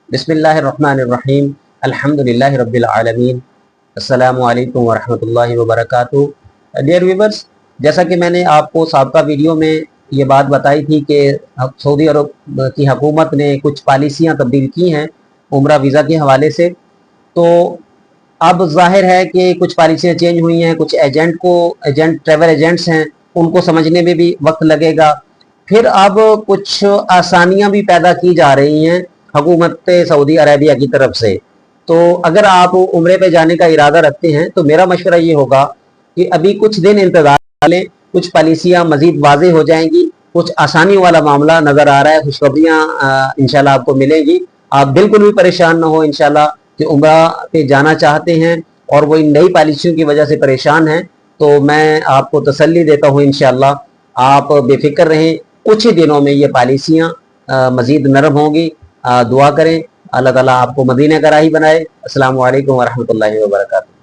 بسم اللہ الرحمن الرحیم الحمدللہ رب العالمین السلام علیکم ورحمۃ اللہ وبرکاتہ۔ ڈیئر ویورز، جیسا کہ میں نے آپ کو سابقہ ویڈیو میں یہ بات بتائی تھی کہ سعودی عرب کی حکومت نے کچھ پالیسیاں تبدیل کی ہیں عمرہ ویزا کے حوالے سے، تو اب ظاہر ہے کہ کچھ پالیسیاں چینج ہوئی ہیں، کچھ ٹریول ایجنٹس ہیں ان کو سمجھنے میں بھی وقت لگے گا، پھر اب کچھ آسانیاں بھی پیدا کی جا رہی ہیں حکومت سعودی عربیہ کی طرف سے۔ تو اگر آپ عمرے پہ جانے کا ارادہ رکھتے ہیں تو میرا مشورہ یہ ہوگا کہ ابھی کچھ دن انتظار کریں، کچھ پالیسیاں مزید واضح ہو جائیں گی، کچھ آسانی والا معاملہ نظر آ رہا ہے، خوشخبریاں انشاءاللہ آپ کو ملیں گی۔ آپ بالکل بھی پریشان نہ ہو انشاءاللہ کہ عمرہ پہ جانا چاہتے ہیں اور وہ ان نئی پالیسیوں کی وجہ سے پریشان ہیں، تو میں آپ کو تسلی دیتا ہوں انشاءاللہ آپ بے فکر رہیں، کچھ ہی دنوں میں یہ پالیسیاں مزید نرم ہوں گی۔ دعا کریں اللہ تعالیٰ آپ کو مدینہ کا راہی بنائے۔ السلام علیکم ورحمۃ اللہ وبرکاتہ۔